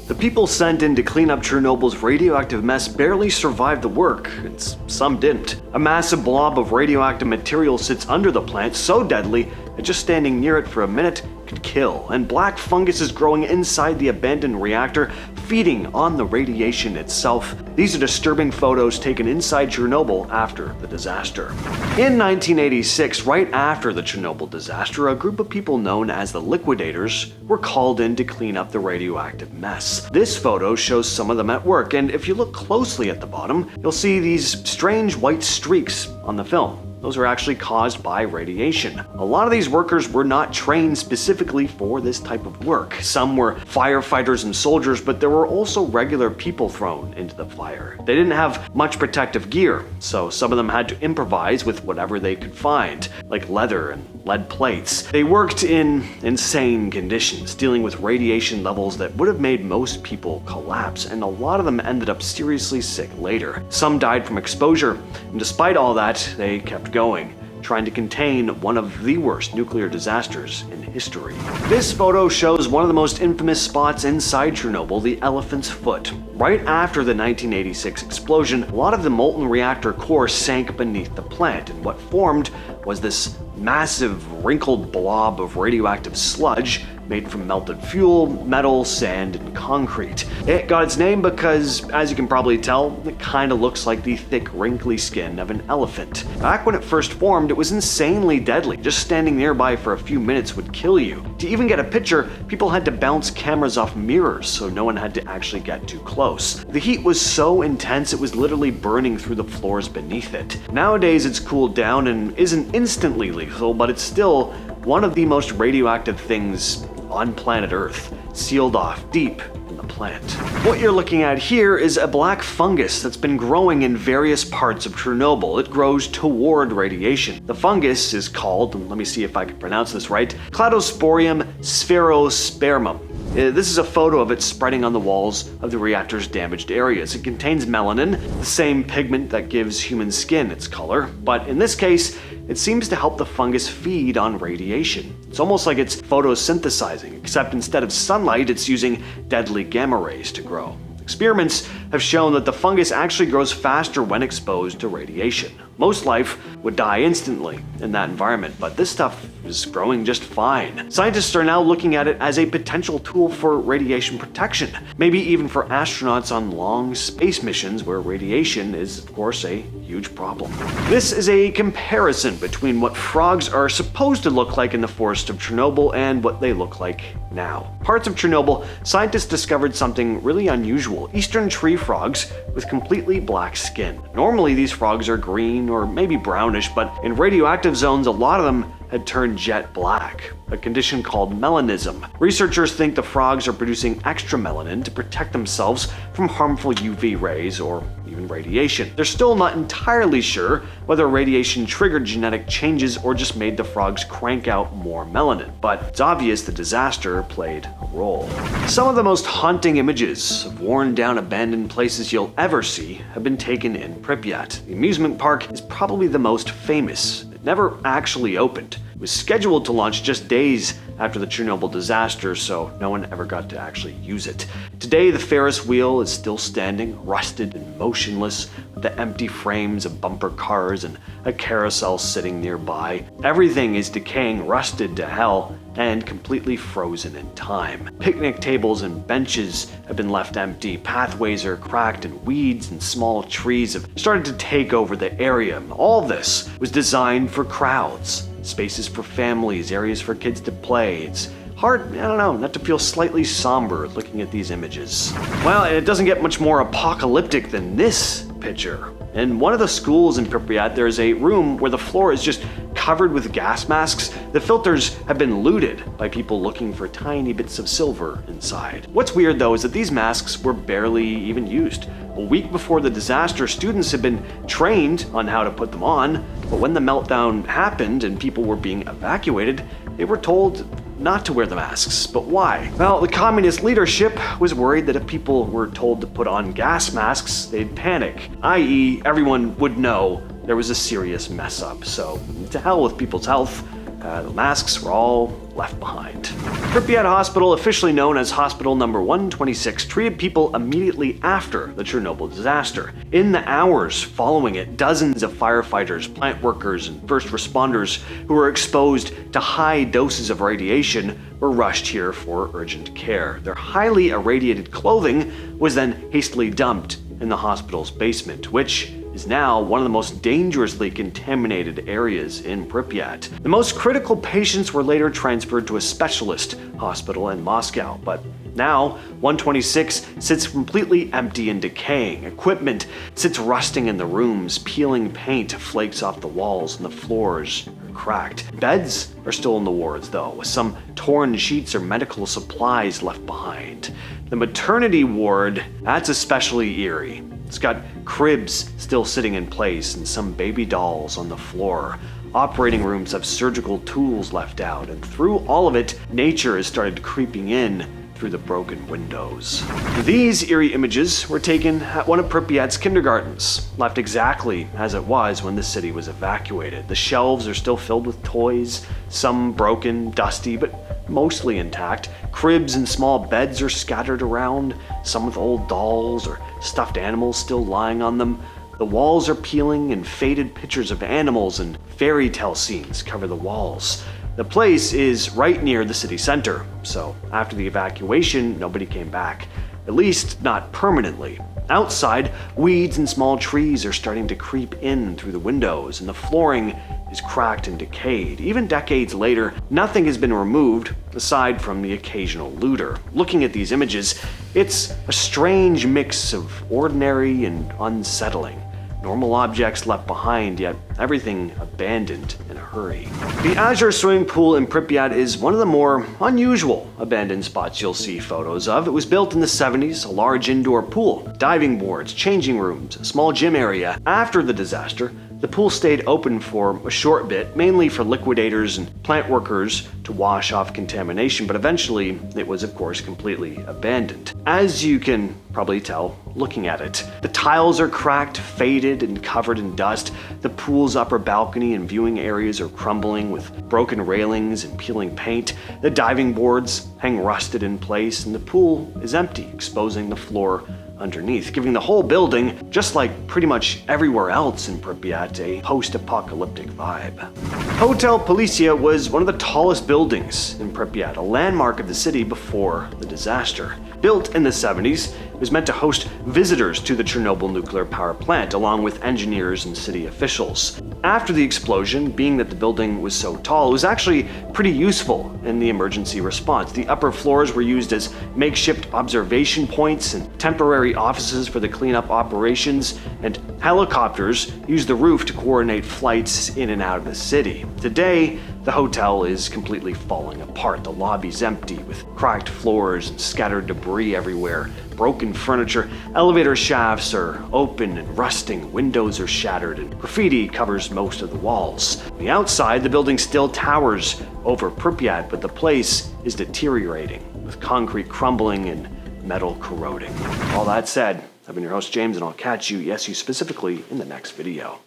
The people sent in to clean up Chernobyl's radioactive mess barely survived the work, and some didn't. A massive blob of radioactive material sits under the plant, so deadly that just standing near it for a minute could kill, and black fungus is growing inside the abandoned reactor, feeding on the radiation itself. These are disturbing photos taken inside Chernobyl after the disaster. In 1986, right after the Chernobyl disaster, a group of people known as the Liquidators were called in to clean up the radioactive mess. This photo shows some of them at work, and if you look closely at the bottom, you'll see these strange white streaks on the film. Those are actually caused by radiation. A lot of these workers were not trained specifically for this type of work. Some were firefighters and soldiers, but there were also regular people thrown into the fire. They didn't have much protective gear, so some of them had to improvise with whatever they could find, like leather and lead plates. They worked in insane conditions, dealing with radiation levels that would have made most people collapse, and a lot of them ended up seriously sick later. Some died from exposure, and despite all that, they kept going, trying to contain one of the worst nuclear disasters in history. This photo shows one of the most infamous spots inside Chernobyl, the Elephant's Foot. Right after the 1986 explosion, a lot of the molten reactor core sank beneath the plant, and what formed was this massive wrinkled blob of radioactive sludge made from melted fuel, metal, sand, and concrete. It got its name because, as you can probably tell, it kind of looks like the thick, wrinkly skin of an elephant. Back when it first formed, it was insanely deadly. Just standing nearby for a few minutes would kill you. To even get a picture, people had to bounce cameras off mirrors so no one had to actually get too close. The heat was so intense it was literally burning through the floors beneath it. Nowadays it's cooled down and isn't instantly lethal, but it's still one of the most radioactive things on planet Earth, sealed off deep in the plant. What you're looking at here is a black fungus that's been growing in various parts of Chernobyl. It grows toward radiation. The fungus is called, let me see if I can pronounce this right, Cladosporium Sphaerospermum. This is a photo of it spreading on the walls of the reactor's damaged areas. It contains melanin, the same pigment that gives human skin its color, but in this case, it seems to help the fungus feed on radiation. It's almost like it's photosynthesizing, except instead of sunlight, it's using deadly gamma rays to grow. Experiments have shown that the fungus actually grows faster when exposed to radiation. Most life would die instantly in that environment, but this stuff is growing just fine. Scientists are now looking at it as a potential tool for radiation protection, maybe even for astronauts on long space missions where radiation is, of course, a huge problem. This is a comparison between what frogs are supposed to look like in the forest of Chernobyl and what they look like now. Parts of Chernobyl, scientists discovered something really unusual: eastern tree frogs with completely black skin. Normally these frogs are green or maybe brownish, but in radioactive zones a lot of them had turned jet black, a condition called melanism. Researchers think the frogs are producing extra melanin to protect themselves from harmful UV rays or even radiation. They're still not entirely sure whether radiation triggered genetic changes or just made the frogs crank out more melanin, but it's obvious the disaster played a role. Some of the most haunting images of worn down abandoned places you'll ever see have been taken in Pripyat. The amusement park is probably the most famous. It never actually opened. It was scheduled to launch just days after the Chernobyl disaster, so no one ever got to actually use it. Today, the Ferris wheel is still standing, rusted and motionless, with the empty frames of bumper cars and a carousel sitting nearby. Everything is decaying, rusted to hell, and completely frozen in time. Picnic tables and benches have been left empty, pathways are cracked, and weeds and small trees have started to take over the area. All this was designed for crowds. Spaces for families, areas for kids to play. It's hard, not to feel slightly somber looking at these images. Well, it doesn't get much more apocalyptic than this picture. In one of the schools in Pripyat, there's a room where the floor is just covered with gas masks. The filters have been looted by people looking for tiny bits of silver inside. What's weird though is that these masks were barely even used. A week before the disaster, students had been trained on how to put them on, but when the meltdown happened and people were being evacuated, they were told not to wear the masks. But why? Well, the communist leadership was worried that if people were told to put on gas masks, they'd panic, i.e. everyone would know there was a serious mess up. So to hell with people's health. The masks were all left behind. Pripyat Hospital, officially known as Hospital Number 126, treated people immediately after the Chernobyl disaster. In the hours following it, dozens of firefighters, plant workers, and first responders who were exposed to high doses of radiation were rushed here for urgent care. Their highly irradiated clothing was then hastily dumped in the hospital's basement, which is now one of the most dangerously contaminated areas in Pripyat. The most critical patients were later transferred to a specialist hospital in Moscow, but now 126 sits completely empty and decaying. Equipment sits rusting in the rooms, peeling paint flakes off the walls and the floors are cracked. Beds are still in the wards though, with some torn sheets or medical supplies left behind. The maternity ward, that's especially eerie. It's got cribs still sitting in place and some baby dolls on the floor. Operating rooms have surgical tools left out, and through all of it, nature has started creeping in through the broken windows. These eerie images were taken at one of Pripyat's kindergartens, left exactly as it was when the city was evacuated. The shelves are still filled with toys, some broken, dusty, but mostly intact. Cribs and small beds are scattered around, some with old dolls or stuffed animals still lying on them. The walls are peeling and faded pictures of animals and fairy tale scenes cover the walls. The place is right near the city center, so after the evacuation, nobody came back, at least not permanently. Outside, weeds and small trees are starting to creep in through the windows, and the flooring is cracked and decayed. Even decades later, nothing has been removed aside from the occasional looter. Looking at these images, it's a strange mix of ordinary and unsettling. Normal objects left behind, yet everything abandoned in a hurry. The Azure swimming pool in Pripyat is one of the more unusual abandoned spots you'll see photos of. It was built in the 70s, a large indoor pool, diving boards, changing rooms, a small gym area. After the disaster, the pool stayed open for a short bit, mainly for liquidators and plant workers to wash off contamination, but eventually it was, of course, completely abandoned. As you can probably tell looking at it, the tiles are cracked, faded, and covered in dust. The pool's upper balcony and viewing areas are crumbling with broken railings and peeling paint. The diving boards hang rusted in place, and the pool is empty, exposing the floor underneath, giving the whole building, just like pretty much everywhere else in Pripyat, a post-apocalyptic vibe. Hotel Polissya was one of the tallest buildings in Pripyat, a landmark of the city before the disaster. Built in the 70s, it was meant to host visitors to the Chernobyl nuclear power plant, along with engineers and city officials. After the explosion, being that the building was so tall, it was actually pretty useful in the emergency response. The upper floors were used as makeshift observation points and temporary offices for the cleanup operations, and helicopters used the roof to coordinate flights in and out of the city. Today, the hotel is completely falling apart. The lobby's empty, with cracked floors and scattered debris everywhere. Broken furniture, elevator shafts are open and rusting, windows are shattered, and graffiti covers most of the walls. On the outside, the building still towers over Pripyat, but the place is deteriorating, with concrete crumbling and metal corroding. All that said, I've been your host James, and I'll catch you, yes you specifically, in the next video.